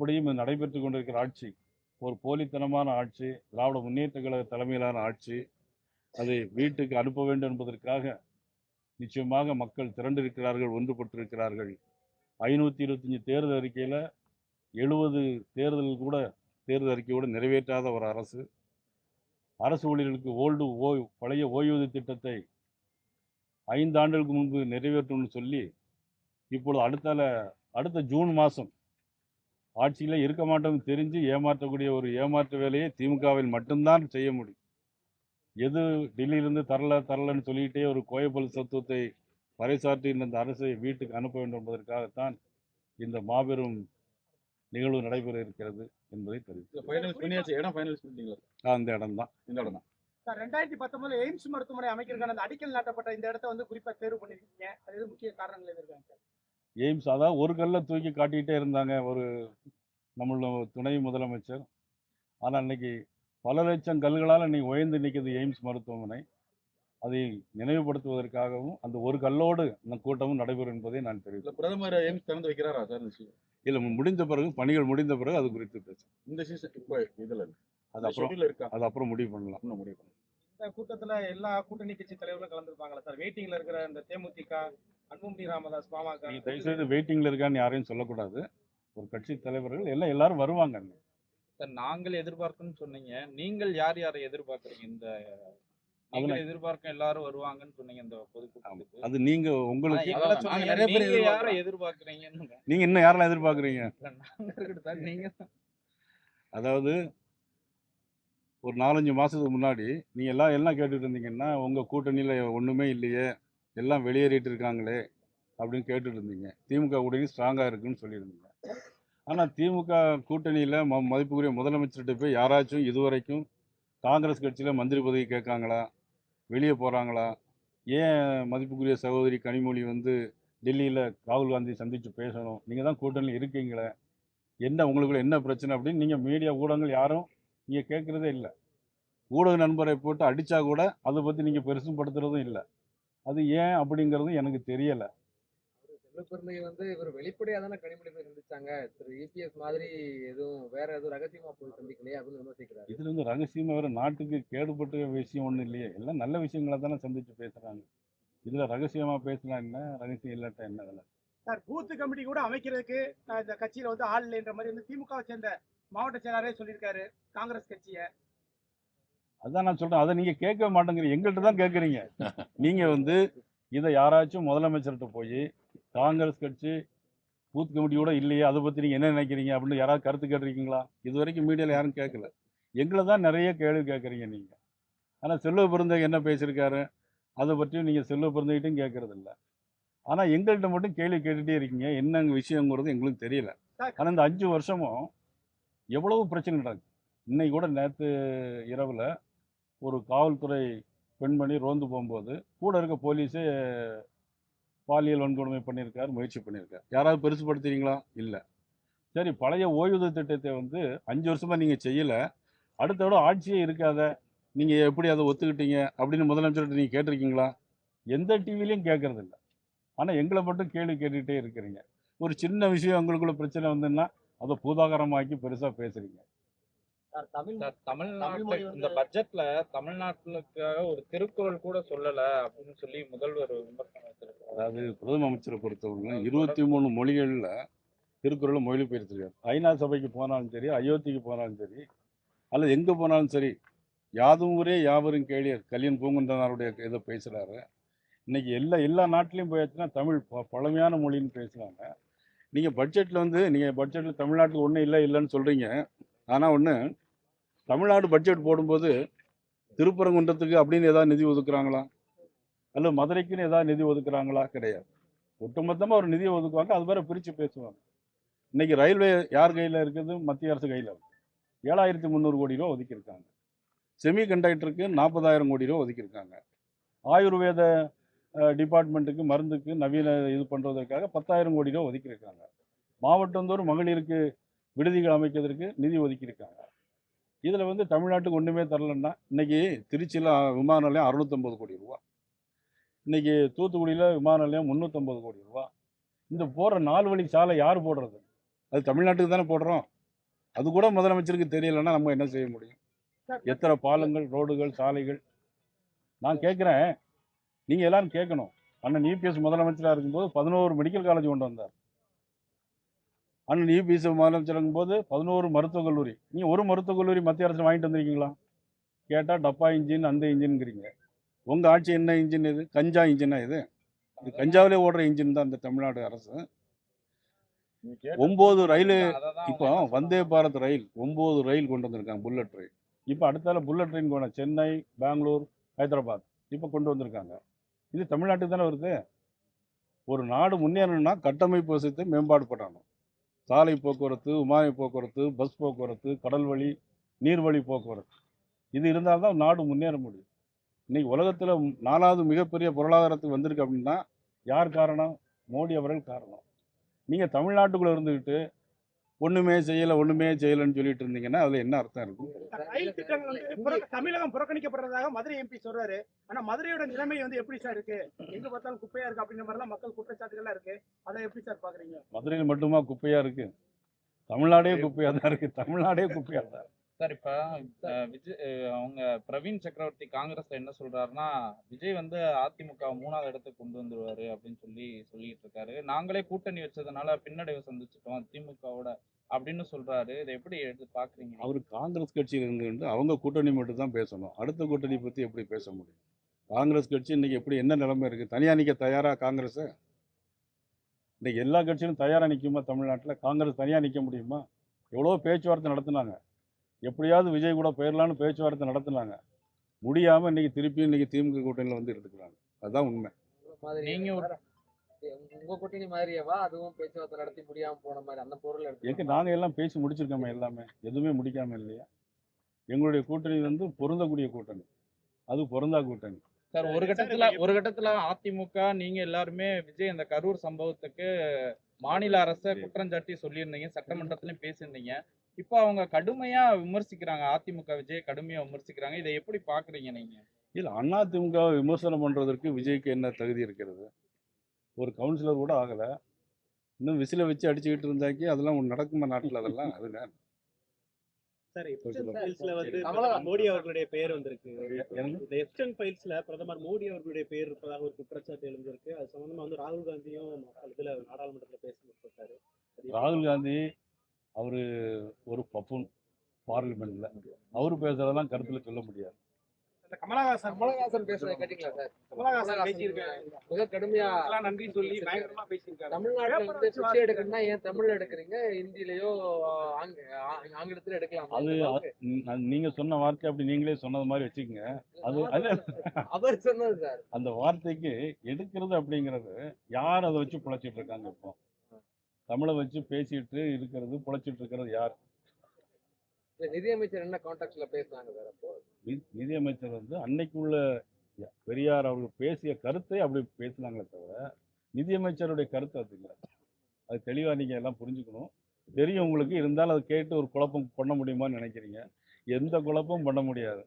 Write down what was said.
அப்படியும் இது நடைபெற்று கொண்டிருக்கிற ஆட்சி ஒரு போலித்தனமான ஆட்சி, திராவிட முன்னேற்ற கழக தலைமையிலான ஆட்சி. அதை வீட்டுக்கு அனுப்ப வேண்டும் என்பதற்காக நிச்சயமாக மக்கள் திரண்டிருக்கிறார்கள், ஒன்றுபட்டிருக்கிறார்கள். 525 தேர்தல் அறிக்கையில் 70 தேர்தல் அறிக்கை கூட நிறைவேற்றாத ஒரு அரசு ஊழியர்களுக்கு பழைய ஓய்வூதிய திட்டத்தை 5 ஆண்டுகளுக்கு முன்பு நிறைவேற்றணும்னு சொல்லி இப்பொழுது அடுத்த ஜூன் மாதம் ஆட்சியில் இருக்க மாட்டோம்னு தெரிஞ்சு ஏமாற்றக்கூடிய ஒரு ஏமாற்று வேலையை திமுகவில் மட்டும்தான் செய்ய முடியும். எது டெல்லியிலிருந்து தரலன்னு சொல்லிக்கிட்டே ஒரு கோயபல் தத்துவத்தை பறைசாற்றி இந்த அரசை வீட்டுக்கு அனுப்ப வேண்டும் என்பதற்காகத்தான் இந்த மாபெரும் நிகழ்வு நடைபெற இருக்கிறது என்பதை தெரிவித்து அந்த இடம் தான். 2019 எய்ம்ஸ் மருத்துவமனை அமைக்கிறதுக்கான அந்த அடிக்கல் நாட்டப்பட்ட இந்த இடத்த வந்து குறிப்பா தேர்வு பண்ணிருக்கீங்க. அது எது முக்கிய காரணங்கள் இருக்காங்க சார்? எய்ம்ஸ் அதாவது ஒரு கல்லை தூக்கி காட்டிக்கிட்டே இருந்தாங்க ஒரு நம்மளோட துணை முதலமைச்சர். ஆனால் இன்னைக்கு பல லட்சம் கல்களால் இன்னைக்கு உயர்ந்து நிற்கிறது எய்ம்ஸ் மருத்துவமனை. அதை நினைவுபடுத்துவதற்காகவும் அந்த ஒரு கல்லோடு இந்த கூட்டமும் நடைபெறும் என்பதை நான் தெரிவித்தேன். பிரதமர் எய்ம்ஸ் திறந்து வைக்கிறாரா சார்? இல்லை, பணிகள் முடிந்த பிறகு அது குறித்து பேசும். இந்த சீசன் இப்போ இதில் அது அப்புறம் முடிவு பண்ணலாம். இந்த கூட்டத்தில் எல்லா கூட்டணி கட்சி தலைவர்களும் கலந்துருப்பாங்களா சார்? வெயிட்டிங்ல இருக்கிற இந்த தேமுதிக, அன்புமணி ராமதாஸ், பாமக. தயவுசெய்து வெயிட்டிங்ல இருக்கான்னு யாரையும் சொல்லக்கூடாது. ஒரு கட்சி தலைவர்கள் எல்லாரும் வருவாங்க சார். நாங்கள் எதிர்பார்க்கணும்னு சொன்னீங்க, நீங்கள் யார் யாரை எதிர்பார்க்குறீங்க? இந்த எதிர்பார்க்க எல்லாரும் வருவாங்கன்னு சொன்னீங்க இந்த பொதுக்கூட்டத்துக்கு. அது நீங்க உங்களுக்கு யாரை எதிர்பார்க்குறீங்கன்னு. நீங்க இன்னும் யாரெல்லாம் எதிர்பார்க்குறீங்க? நீங்க அதாவது ஒரு 4-5 மாதத்துக்கு முன்னாடி நீங்கள் எல்லாம் கேட்டுட்டு இருந்தீங்கன்னா உங்கள் கூட்டணியில் ஒன்றுமே இல்லையே, எல்லாம் வெளியேறிட்டு இருக்காங்களே அப்படின்னு கேட்டுட்டு இருந்தீங்க. திமுக கூட்டணி ஸ்ட்ராங்காக இருக்குன்னு சொல்லியிருந்தீங்க. ஆனால் திமுக கூட்டணியில் மதிப்புக்குரிய முதலமைச்சர்கிட்ட போய் யாராச்சும் இதுவரைக்கும் காங்கிரஸ் கட்சியில் மந்திரி பதவி கேட்காங்களா, வெளியே போகிறாங்களா? ஏன் மதிப்புக்குரிய சகோதரி கனிமொழி வந்து டெல்லியில் ராகுல் காந்தி சந்தித்து பேசணும்? நீங்கள் தான் கூட்டணியில் இருக்கீங்களே, உங்களுக்குள்ள என்ன பிரச்சனை அப்படின்னு நீங்கள் மீடியா ஊடகங்கள் யாரும் நீங்கள் கேட்குறதே இல்லை. ஊடக நண்பரை போட்டு அடித்தா கூட அதை பற்றி நீங்கள் பெருசுப்படுத்துறதும் இல்லை. அது ஏன் அப்படிங்கிறதும் எனக்கு தெரியலை. செல்வப்பிறந்தகை வந்து இவர் வெளிப்படையாக தானே கனிமொழி போய் சந்திச்சாங்க. திரு இபிஎஸ் மாதிரி வேற எதுவும் ரகசியமாக போய் சந்திக்கலையே அப்படின்னு விமர்சிக்கிறார். இதுல இருந்து ரகசியமாக வேறு நாட்டுக்கு கேடுபட்ட விஷயம் ஒன்றும் இல்லையே. எல்லாம் நல்ல விஷயங்களை தானே சந்தித்து பேசுகிறாங்க. இதில் ரகசியமாக பேசினா என்ன, ரகசியம் இல்லாட்டா என்ன? அதில் சார் பூத்து கமிட்டி கூட அமைக்கிறதுக்கு இந்த கட்சியில் வந்து ஆள் இல்லைன்ற மாதிரி வந்து திமுகவை சேர்ந்த மாவட்ட செயலாளரே சொல்லியிருக்காரு காங்கிரஸ் கட்சியை. அதான் நான் சொல்கிறேன், அதை நீங்கள் கேட்க மாட்டேங்கிறீங்க, எங்கள்கிட்ட தான் கேட்குறீங்க. நீங்கள் இதை யாராச்சும் முதலமைச்சர்கிட்ட போய் காங்கிரஸ் கட்சி பூத் கமிட்டியோட இல்லையே, அதை பற்றி நீங்கள் என்ன நினைக்கிறீங்க அப்படின்னு யாராவது கருத்து கேட்டிருக்கீங்களா? இது வரைக்கும் மீடியாவில் யாரும் கேட்கல. எங்களை தான் நிறைய கேள்வி கேட்குறீங்க நீங்கள். ஆனால் செல்வ பிறந்தகை என்ன பேசியிருக்காரு அதை பற்றியும் நீங்கள் செல்வ பிறந்தகிட்டையும் கேட்கறதில்ல. ஆனால் எங்கள்கிட்ட மட்டும் கேள்வி கேட்டுகிட்டே இருக்கீங்க. என்ன விஷயங்கிறது எங்களுக்கு தெரியல. ஆனால் இந்த 5 வருஷமும் எவ்வளவு பிரச்சனை நடக்குது. இன்னைக்கு கூட நேற்று இரவில் ஒரு காவல்துறை பெண்மணி ரோந்து போகும்போது கூட இருக்க போலீஸே பாலியல் வன்கொடுமை முயற்சி பண்ணியிருக்கார். யாராவது பெருசுப்படுத்துறீங்களா? இல்லை. சரி, பழைய ஓய்வூதிய திட்டத்தை 5 வருஷமாக நீங்கள் செய்யலை, அடுத்த விட ஆட்சியே இருக்காத, நீங்கள் எப்படி அதை ஒத்துக்கிட்டீங்க அப்படின்னு முதலமைச்சர்கிட்ட நீங்கள் கேட்டிருக்கீங்களா? எந்த டிவிலையும் கேட்கறதில்ல. ஆனால் எங்களை மட்டும் கேள்வி கேட்டுக்கிட்டே இருக்கிறீங்க. ஒரு சின்ன விஷயம் உங்களுக்குள்ள பிரச்சனை வந்துன்னா அதை பூதாகரமாக்கி பெருசாக பேசுகிறீங்க. தமிழ்நாட்டுல இந்த பட்ஜெட்ல தமிழ்நாட்டுக்காக ஒரு திருக்குறள் கூட சொல்லல அப்படின்னு சொல்லி முதல்வர் விமர்சனம் வச்சிருக்காரு. அதாவது பிரதம அமைச்சரை பொறுத்தவரை 23 மொழிகளில் திருக்குறளை மொழிபெயர்த்திருக்காரு. ஐநா சபைக்கு போனாலும் சரி, அயோத்திக்கு போனாலும் சரி, அல்லது எங்கே போனாலும் சரி, யாதும் ஊரே யாவரும் கேளியர் கல்யாண் பூங்குன்றனாருடைய இதை பேசுகிறாரு. இன்னைக்கு எல்லா நாட்டிலையும் போயாச்சுன்னா தமிழ் பழமையான மொழின்னு பேசுகிறாங்க. நீங்கள் பட்ஜெட்டில் தமிழ்நாட்டுக்கு ஒன்றும் இல்லைன்னு சொல்கிறீங்க. ஆனால் தமிழ்நாடு பட்ஜெட் போடும்போது திருப்பரங்குன்றத்துக்கு அப்படின்னு ஏதாவது நிதி ஒதுக்குறாங்களா? அல்லது மதுரைக்குன்னு ஏதாவது நிதி ஒதுக்குறாங்களா? கிடையாது. ஒட்டுமொத்தமாக ஒரு நிதியை ஒதுக்குவாங்க, அது வேற பிரித்து பேசுவாங்க. இன்னைக்கு ரயில்வே யார் கையில் இருக்குது? மத்திய அரசு கையில் 7300 கோடி ரூபா ஒதுக்கியிருக்காங்க. செமி கண்டக்டருக்கு 40,000 கோடி ரூபா ஒதுக்கியிருக்காங்க. ஆயுர்வேத டிபார்ட்மெண்ட்டுக்கு மருந்துக்கு நவீன இது பண்ணுறதுக்காக 10,000 கோடி ரூபா ஒதுக்கியிருக்காங்க. மாவட்டந்தோறும் மகளிருக்கு விடுதிகள் அமைக்கிறதுக்கு நிதி ஒதுக்கியிருக்காங்க. இதில் தமிழ்நாட்டுக்கு ஒன்றுமே தரலன்னா, இன்றைக்கி திருச்சியில் விமான நிலையம் 650 கோடி ரூபா, இன்றைக்கி தூத்துக்குடியில் விமான நிலையம் 350 கோடி ரூபா. இந்த போகிற 4 வழி சாலை யார் போடுறது? அது தமிழ்நாட்டுக்கு தானே போடுறோம். அது கூட முதலமைச்சருக்கு தெரியலைன்னா நம்ம என்ன செய்ய முடியும்? சார், எத்தனை பாலங்கள், ரோடுகள், சாலைகள். நான் கேட்குறேன், நீங்கள் எல்லாரும் கேட்கணும். அண்ணன் இபிஎஸ் முதலமைச்சராக இருக்கும்போது 11 மெடிக்கல் காலேஜ் கொண்டு வந்தார். அண்ணன் இபிஎஸ் முதலமைச்சர் இருக்கும்போது 11 மருத்துவக் கல்லூரி. நீங்கள் ஒரு மருத்துவக் கல்லூரி மத்திய அரசு வாங்கிட்டு வந்திருக்கீங்களா? கேட்டால் டப்பா இன்ஜின் அந்த இன்ஜின்ங்கிறீங்க. உங்கள் ஆட்சி என்ன இன்ஜின் இது? கஞ்சா இன்ஜினா இது? இது கஞ்சாவிலே ஓடுற இன்ஜின் தான் இந்த தமிழ்நாடு அரசு. 9 ரயில் இப்போ வந்தே பாரத் ரயில் 9 ரயில் கொண்டு வந்திருக்காங்க, புல்லட் ரயில். இப்போ அடுத்தால புல்லட் ட்ரெயின் கொண்டு சென்னை, பெங்களூர், ஹைதராபாத் இப்போ கொண்டு வந்திருக்காங்க. இது தமிழ்நாட்டுக்கு தானே வருது. ஒரு நாடு முன்னேறணும்னா கட்டமைப்பு வசதி மேம்பாடு பண்ணணும். சாலை போக்குவரத்து, விமான போக்குவரத்து, பஸ் போக்குவரத்து, கடல் வழி, நீர்வழி போக்குவரத்து, இது இருந்தால் தான் நாடு முன்னேற முடியும். இன்னைக்கு உலகத்தில் 4வது மிகப்பெரிய பொருளாதாரத்துக்கு வந்திருக்கு அப்படின்னா யார் காரணம்? மோடி அவர்கள் காரணம். நீங்கள் தமிழ்நாட்டுக்குள்ளே இருந்துக்கிட்டு ஒன்றுமே செய்யலைன்னு சொல்லிட்டு இருந்தீங்கன்னா அதில் என்ன அர்த்தம் இருக்கும்? ரயில் திட்டங்கள் வந்து தமிழகம் புறக்கணிக்கப்படுறதாக மதுரை எம்பி சொல்றாரு. ஆனா மதுரையோட நிலைமை வந்து எப்படி சார் இருக்கு? எங்க பார்த்தாலும் குப்பையா இருக்கு அப்படின்ற மாதிரி எல்லாம் மக்கள் குற்றச்சாட்டுகள்லாம் இருக்கு. அதை எப்படி சார் பாக்குறீங்க? மதுரையில் மட்டுமா குப்பையாக இருக்கு? தமிழ்நாடே குப்பையாக தான் இருக்குது. தமிழ்நாடே குப்பையாக தான். சார் இப்ப விஜய் அவங்க பிரவீன் சக்கரவர்த்தி காங்கிரஸ்ல என்ன சொல்றாருன்னா, விஜய் வந்து அதிமுக 3வது இடத்துக்கு கொண்டு வந்துருவாரு அப்படின்னு சொல்லிட்டு இருக்காரு. நாங்களே கூட்டணி வச்சதுனால பின்னடைவு சந்திச்சிட்டோம் திமுகவோட அப்படின்னு சொல்றாரு. இதை எப்படி எடுத்து பாக்குறீங்க? அவர் காங்கிரஸ் கட்சியில் இருந்து அவங்க கூட்டணி மட்டும் தான் பேசணும். அடுத்த கூட்டணி பற்றி எப்படி பேச முடியும்? காங்கிரஸ் கட்சி இன்னைக்கு எப்படி என்ன நிலைமை இருக்குது? தனியாக நிற்க தயாரா காங்கிரஸ்? இன்னைக்கு எல்லா கட்சியும் தயாராக நிற்குமா தமிழ்நாட்டில்? காங்கிரஸ் தனியாக நிற்க முடியுமா? எவ்வளோ பேச்சுவார்த்தை நடத்தினாங்க. எப்படியாவது விஜய் கூட போயிடலான்னு பேச்சுவார்த்தை நடத்தினாங்க. முடியாமல் இன்னைக்கு திமுக கூட்டணியில் வந்து எடுத்துக்கிறாங்க. அதுதான் உண்மை. நீங்க உங்க கூட்டணி மாதிரியேவா அதுவும் பேச்சுவார்த்தை நடத்தி முடியாம போன மாதிரி அந்த பொருள் எங்க நாங்கள் எல்லாம் பேசி முடிச்சிருக்கோமே, எல்லாமே எதுவுமே முடிக்காம இல்லையா? எங்களுடைய கூட்டணி வந்து பொருந்தக்கூடிய கூட்டணி, அது பொருந்தா கூட்டணி. சார் ஒரு கட்டத்துல அதிமுக நீங்க எல்லாருமே விஜய் அந்த கரூர் சம்பவத்துக்கு மாநில அரசை குற்றஞ்சாட்டி சொல்லியிருந்தீங்க, சட்டமன்றத்திலும் பேசியிருந்தீங்க. இப்போ அவங்க கடுமையா விமர்சிக்கிறாங்க, அதிமுக விஜய் கடுமையா விமர்சிக்கிறாங்க. இதை எப்படி பாக்குறீங்க நீங்க? இல்லை, அதிமுக விமர்சனம் பண்ணுறதற்கு விஜய்க்கு என்ன தகுதி இருக்கிறது? ஒரு கவுன்சிலர் கூட ஆகலை. இன்னும் விசில வச்சு அடிச்சுக்கிட்டு இருந்தாக்கி அதெல்லாம் ஒன்று நடக்குமா நாட்டில்? அதெல்லாம் அதுங்க. சார், எப்ஸ்டன் சொல்லுங்க. ஃபைல்ஸ்ல வந்து கமலா- பிரதமர் மோடி அவர்களுடைய பெயர் வந்திருக்கு. எனக்கு இந்த எப்ஸ்டன் ஃபைல்ஸ்ல பிரதமர் மோடி அவர்களுடைய பெயர் இருப்பதாக ஒரு குற்றச்சாட்டு எழுந்திருக்கு. அது சம்பந்தமா வந்து ராகுல் காந்தியும் இதுல நாடாளுமன்றத்தில் பேச முற்பட்டாரு. ராகுல் காந்தி அவர் ஒரு பப்புன் பார்லிமெண்ட்ல அவர் பேசுறதெல்லாம் கருத்தில் சொல்ல முடியாது. இந்த கமலஹாசன் கமலஹாசன் பேசுறதை கேட்டீங்களா சார்? கமலஹாசன் பேசியிருக்காரு. மிக கடுமையா எல்லாம் நன்றி சொல்லி பயங்கரமா பேசியிருக்காரு. தமிழ்நாட்டுல வந்து பிச்சை எடுக்கணும்னா ஏன் தமிழ்ல எடுக்கிறீங்க, ஹிந்திலயோ ஆங்கிலத்துல எடுக்கலாம். நீங்க சொன்ன வார்த்தை அப்படி நீங்களே சொன்னது மாதிரி வச்சுக்கோங்க. அது அவர் சொன்னது சார். அந்த வார்த்தைக்கு எடுக்கிறது அப்படிங்கிறது யார் அதை வச்சு பிழைச்சிட்டு இருக்காங்க? இப்போ தமிழை வச்சு பேசிட்டு இருக்கிறது, பிழைச்சிட்டு இருக்கிறது யார்? நிதியமைச்சர் என்ன கான்டாக்ட்ல பேசுனாங்க சார்? அப்போ நிதியமைச்சர் வந்து அன்னைக்கு உள்ள பெரியார் அவர்கள் பேசிய கருத்தை அப்படி பேசினாங்களே தவிர நிதியமைச்சருடைய கருத்து அது இல்லை. அது தெளிவாக நீங்கள் எல்லாம் புரிஞ்சுக்கணும். தெரியும் உங்களுக்கு, இருந்தாலும் அதை கேட்டு ஒரு குழப்பம் பண்ண முடியுமான்னு நினைக்கிறீங்க. எந்த குழப்பமும் பண்ண முடியாது.